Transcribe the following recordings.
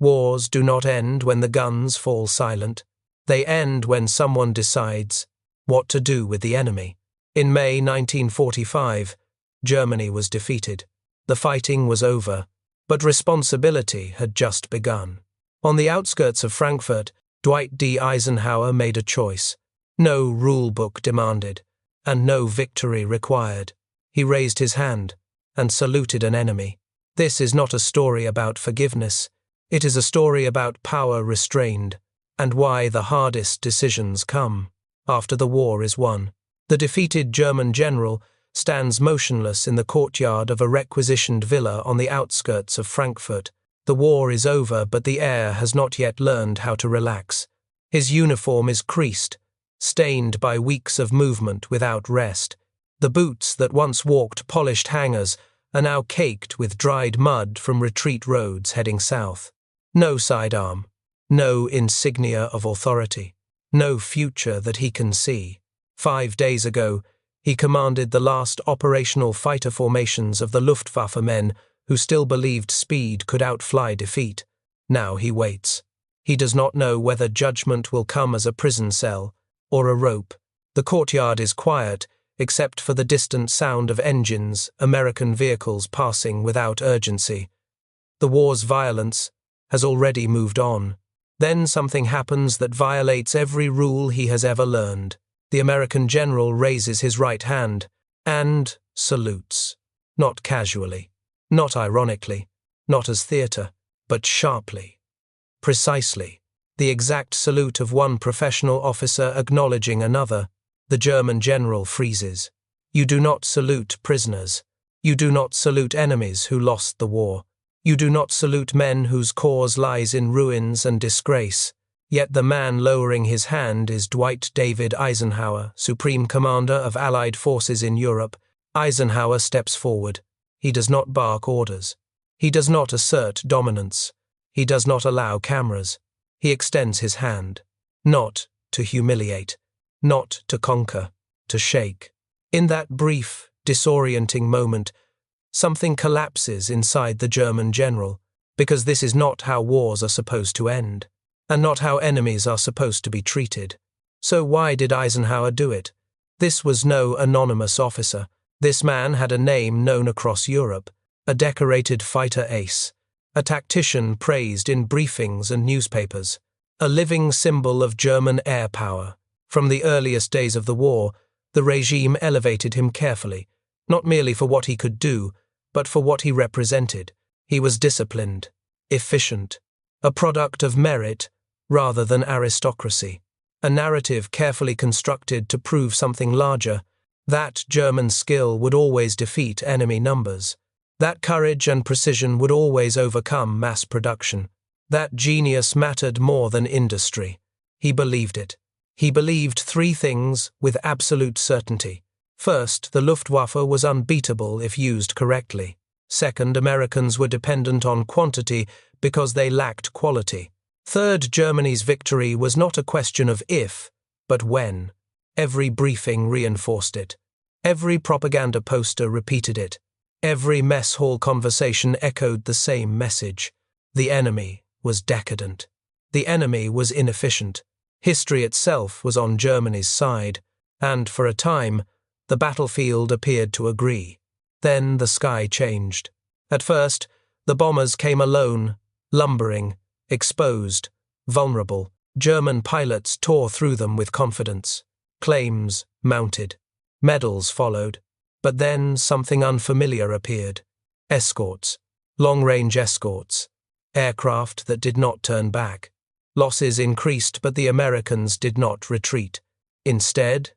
Wars do not end when the guns fall silent. They end when someone decides what to do with the enemy. In May 1945, Germany was defeated. The fighting was over, but responsibility had just begun. On the outskirts of Frankfurt, Dwight D. Eisenhower made a choice. No rulebook demanded, and no victory required. He raised his hand and saluted an enemy. This is not a story about forgiveness. It is a story about power restrained, and why the hardest decisions come after the war is won. The defeated German general stands motionless in the courtyard of a requisitioned villa on the outskirts of Frankfurt. The war is over, but the heir has not yet learned how to relax. His uniform is creased, stained by weeks of movement without rest. The boots that once walked polished hangers are now caked with dried mud from retreat roads heading south. No sidearm, no insignia of authority, no future that he can see. 5 days ago, he commanded the last operational fighter formations of the Luftwaffe men who still believed speed could outfly defeat. Now he waits. He does not know whether judgment will come as a prison cell or a rope. The courtyard is quiet, except for the distant sound of engines, American vehicles passing without urgency. The war's violence has already moved on. Then something happens that violates every rule he has ever learned. The American general raises his right hand and salutes, not casually, not ironically, not as theater, but sharply, precisely, the exact salute of one professional officer acknowledging another. The German general freezes. You do not salute prisoners. You do not salute enemies who lost the war. You do not salute men whose cause lies in ruins and disgrace. Yet the man lowering his hand is Dwight David Eisenhower, Supreme Commander of Allied forces in Europe. Eisenhower steps forward. He does not bark orders. He does not assert dominance. He does not allow cameras. He extends his hand, not to humiliate, not to conquer, to shake. In that brief, disorienting moment, something collapses inside the German general, because this is not how wars are supposed to end, and not how enemies are supposed to be treated. So why did Eisenhower do it? This was no anonymous officer. This man had a name known across Europe, a decorated fighter ace, a tactician praised in briefings and newspapers, a living symbol of German air power. From the earliest days of the war, the regime elevated him carefully, not merely for what he could do, but for what he represented. He was disciplined, efficient, a product of merit rather than aristocracy, a narrative carefully constructed to prove something larger. That German skill would always defeat enemy numbers. That courage and precision would always overcome mass production. That genius mattered more than industry. He believed it. He believed 3 things with absolute certainty. First, the Luftwaffe was unbeatable if used correctly. Second, Americans were dependent on quantity because they lacked quality. Third, Germany's victory was not a question of if, but when. Every briefing reinforced it. Every propaganda poster repeated it. Every mess hall conversation echoed the same message. The enemy was decadent. The enemy was inefficient. History itself was on Germany's side, and for a time, the battlefield appeared to agree. Then the sky changed. At first, the bombers came alone, lumbering, exposed, vulnerable. German pilots tore through them with confidence. Claims mounted. Medals followed. But then something unfamiliar appeared. Escorts. Long-range escorts. Aircraft that did not turn back. Losses increased, but the Americans did not retreat. Instead,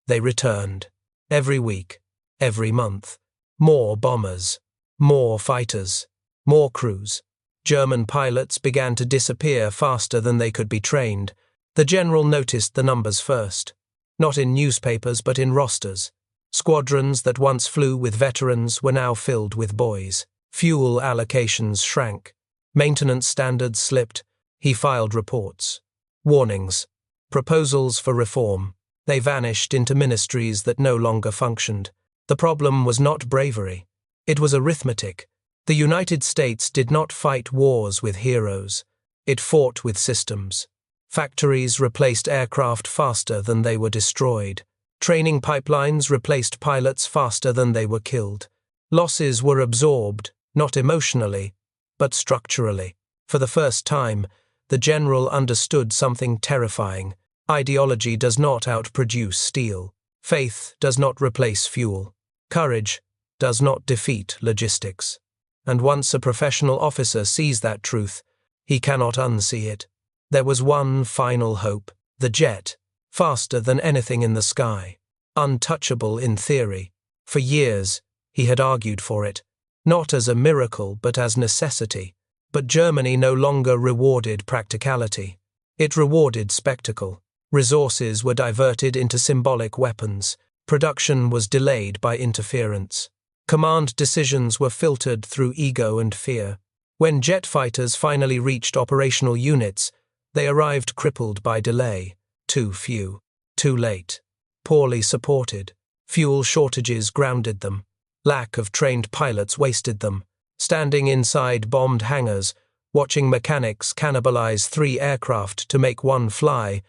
they returned. Every week, every month. More bombers. More fighters. More crews. German pilots began to disappear faster than they could be trained. The general noticed the numbers first. Not in newspapers, but in rosters. Squadrons that once flew with veterans were now filled with boys. Fuel allocations shrank. Maintenance standards slipped. He filed reports. Warnings. Proposals for reform. They vanished into ministries that no longer functioned. The problem was not bravery. It was arithmetic. The United States did not fight wars with heroes. It fought with systems. Factories replaced aircraft faster than they were destroyed. Training pipelines replaced pilots faster than they were killed. Losses were absorbed, not emotionally, but structurally. For the first time, the general understood something terrifying. Ideology does not outproduce steel. Faith does not replace fuel. Courage does not defeat logistics. And once a professional officer sees that truth, he cannot unsee it. There was one final hope: the jet, faster than anything in the sky, untouchable in theory. For years, he had argued for it, not as a miracle but as necessity. But Germany no longer rewarded practicality. It rewarded spectacle. Resources were diverted into symbolic weapons. Production was delayed by interference. Command decisions were filtered through ego and fear. When jet fighters finally reached operational units, they arrived crippled by delay. Too few. Too late. Poorly supported. Fuel shortages grounded them. Lack of trained pilots wasted them. Standing inside bombed hangars, watching mechanics cannibalize 3 aircraft to make 1 fly,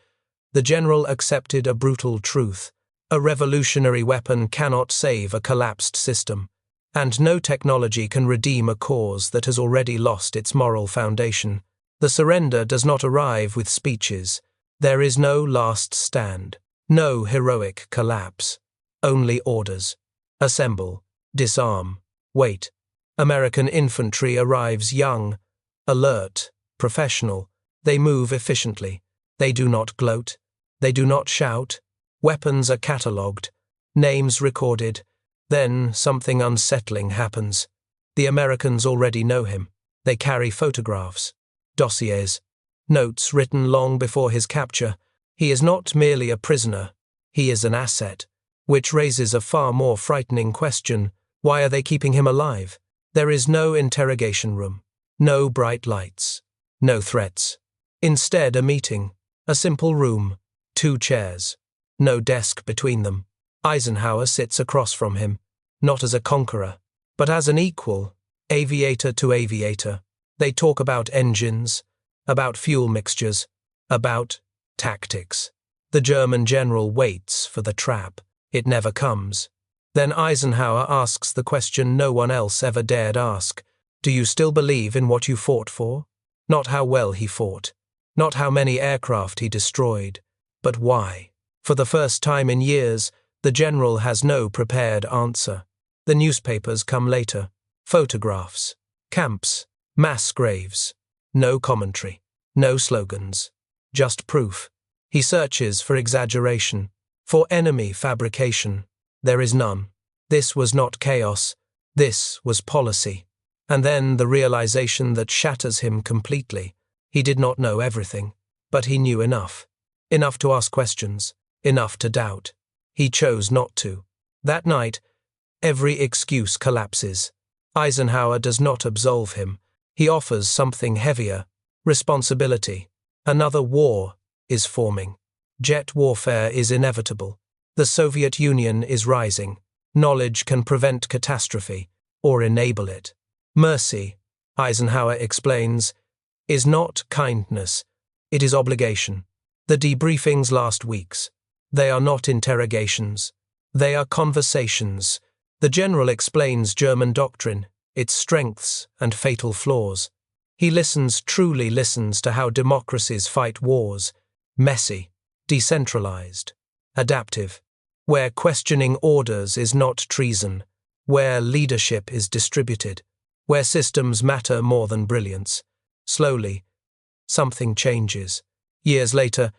the general accepted a brutal truth. A revolutionary weapon cannot save a collapsed system, and no technology can redeem a cause that has already lost its moral foundation. The surrender does not arrive with speeches. There is no last stand, no heroic collapse. Only orders. Assemble, disarm, wait. American infantry arrives young, alert, professional. They move efficiently. They do not gloat. They do not shout. Weapons are catalogued, names recorded. Then something unsettling happens. The Americans already know him. They carry photographs, dossiers, notes written long before his capture. He is not merely a prisoner. He is an asset, which raises a far more frightening question. Why are they keeping him alive? There is no interrogation room, no bright lights, no threats. Instead, a meeting, a simple room, 2 chairs, no desk between them. Eisenhower sits across from him, not as a conqueror, but as an equal, aviator to aviator. They talk about engines, about fuel mixtures, about tactics. The German general waits for the trap. It never comes. Then Eisenhower asks the question no one else ever dared ask. Do you still believe in what you fought for? Not how well he fought, not how many aircraft he destroyed, but why? For the first time in years, the general has no prepared answer. The newspapers come later. Photographs, camps, mass graves. No commentary, no slogans, just proof. He searches for exaggeration, for enemy fabrication. There is none. This was not chaos. This was policy. And then the realization that shatters him completely. He did not know everything, but he knew enough. Enough to ask questions, enough to doubt. He chose not to. That night, every excuse collapses. Eisenhower does not absolve him. He offers something heavier: responsibility. Another war is forming. Jet warfare is inevitable. The Soviet Union is rising. Knowledge can prevent catastrophe or enable it. Mercy, Eisenhower explains, is not kindness. It is obligation. The debriefings last weeks. They are not interrogations. They are conversations. The general explains German doctrine, its strengths and fatal flaws. He listens, truly listens to how democracies fight wars. Messy, decentralized, adaptive. Where questioning orders is not treason, where leadership is distributed, where systems matter more than brilliance. Slowly, something changes. Years later,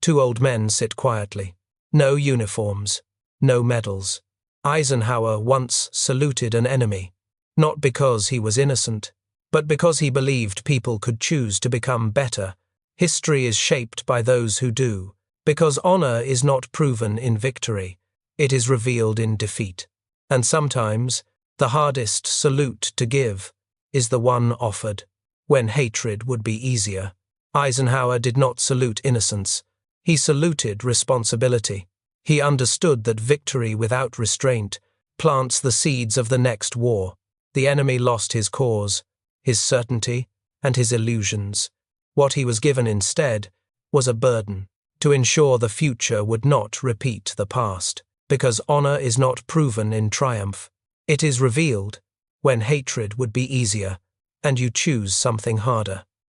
2 old men sit quietly. No uniforms, no medals. Eisenhower once saluted an enemy, not because he was innocent, but because he believed people could choose to become better. History is shaped by those who do. Because honor is not proven in victory, it is revealed in defeat. And sometimes, the hardest salute to give is the one offered, when hatred would be easier. Eisenhower did not salute innocence. He saluted responsibility. He understood that victory without restraint plants the seeds of the next war. The enemy lost his cause, his certainty, and his illusions. What he was given instead was a burden to ensure the future would not repeat the past, because honor is not proven in triumph. It is revealed when hatred would be easier, and you choose something harder.